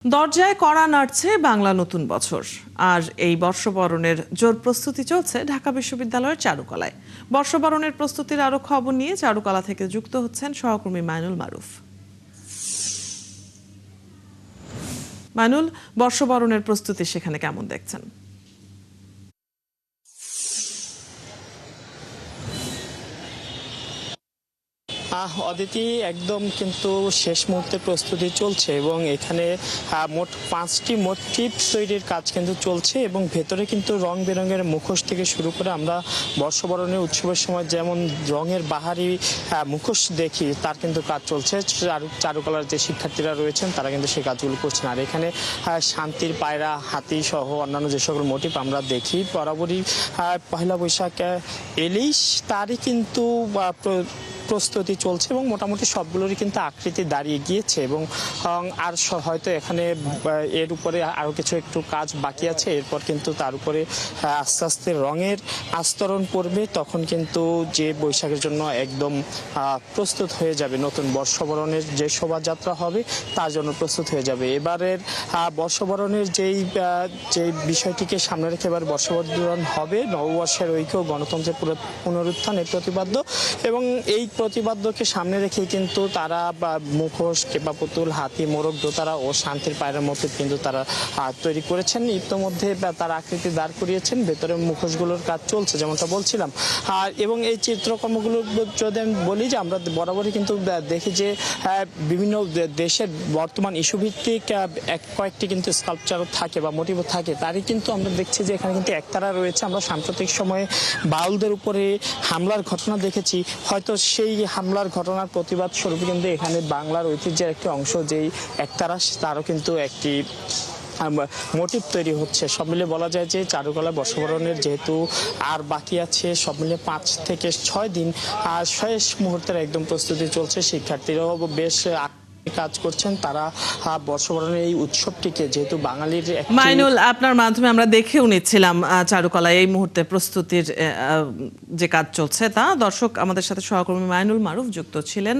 দরজায় কড়া নাড়ছে বাংলা নতুন বছর। আর এই বর্ষবরণের জোর প্রস্তুতি চলছে ঢাকা বিশ্ববিদ্যালয়ের চারুকলায়। বর্ষবরণের প্রস্তুতির আরো খবর নিয়ে চারুকলা থেকে যুক্ত হচ্ছেন সহকর্মী মাইনুল মারুফ। মাইনুল, বর্ষবরণের প্রস্তুতি সেখানে কেমন দেখছেন? অদিতি, একদম কিন্তু শেষ মুহূর্তে প্রস্তুতি চলছে এবং এখানে মোট 5টি মোটিভ তৈরির কাজ কিন্তু চলছে এবং ভেতরে কিন্তু রং বেরঙের মুখোশ থেকে শুরু করে আমরা বর্ষবরণের উৎসবের সময় যেমন রঙের বাহারি মুখোশ দেখি, তার কিন্তু কাজ চলছে। চারুকলার যে শিক্ষার্থীরা রয়েছেন তারা কিন্তু সেই কাজগুলো করছেন। আর এখানে শান্তির পায়রা, হাতি সহ অন্যান্য যে সকল মোটিভ আমরা দেখি বরাবরই পয়লা বৈশাখ এলেই তারই কিন্তু প্রস্তুতি চলছে এবং মোটামুটি সবগুলোরই কিন্তু আকৃতি দাঁড়িয়ে গিয়েছে এবং আর হয়তো এখানে এর উপরে আরও কিছু একটু কাজ বাকি আছে। এরপর কিন্তু তার উপরে আস্তে আস্তে রঙের আস্তরণ পড়বে, তখন কিন্তু যে বৈশাখের জন্য একদম প্রস্তুত হয়ে যাবে। নতুন বর্ষবরণের যে শোভাযাত্রা হবে তার জন্য প্রস্তুত হয়ে যাবে। এবারের বর্ষবরণের যে বিষয়টিকে সামনে রেখে এবার বর্ষবরণ হবে নববর্ষের ঐক্য, গণতন্ত্রের পুনরুত্থানের প্রতিপাদ্য এবং এই প্রতিপাদ্যকে সামনে রেখে কিন্তু তারা মুখোশ কিংবা পুতুল, হাতি, মোরগ, দোতারা ও শান্তির পায়রার মধ্যে কিন্তু তারা তৈরি করেছেন। ইতিমধ্যে তারা আকৃতি দাঁড় করিয়েছেন, ভেতরে মুখোশগুলোর কাজ চলছে যেমনটা বলছিলাম। এবং এই চিত্রকর্মগুলো যদি আমি বলি যে আমরা বরাবরই কিন্তু দেখি যে বিভিন্ন দেশের বর্তমান ইস্যুভিত্তিক কয়েকটি কিন্তু স্কাল্পচারও থাকে বা মোটিভও থাকে, তারই কিন্তু আমরা দেখছি যে এখানে কিন্তু একতারা রয়েছে। আমরা সাম্প্রতিক সময়ে বাউলদের উপরে হামলার ঘটনা দেখেছি, হয়তো সেই হামলার ঘটনার প্রতিবাদ স্বরূপ কিন্তু এখানে বাংলার ঐতিহ্যের একটি অংশ যেই একতারা, তারও কিন্তু একটি মোটিভ তৈরি হচ্ছে। সব মিলে বলা যায় যে চারুকলা বর্ষবরণের যেহেতু আর বাকি আছে, সব মিলে 5 থেকে 6 দিন আর শেষ মুহূর্তের একদম প্রস্তুতি চলছে। শিক্ষার্থীরাও বেশ কাজ করছেন, তারা বর্ষবরণের এই উৎসবটিকে যেহেতু বাঙালির। মাইনুল, আপনার মাধ্যমে আমরা দেখেও নিচ্ছিলাম চারুকলায় এই মুহূর্তে প্রস্তুতির যে কাজ চলছে তা। দর্শক, আমাদের সাথে সহকর্মী মাইনুল মারুফ যুক্ত ছিলেন।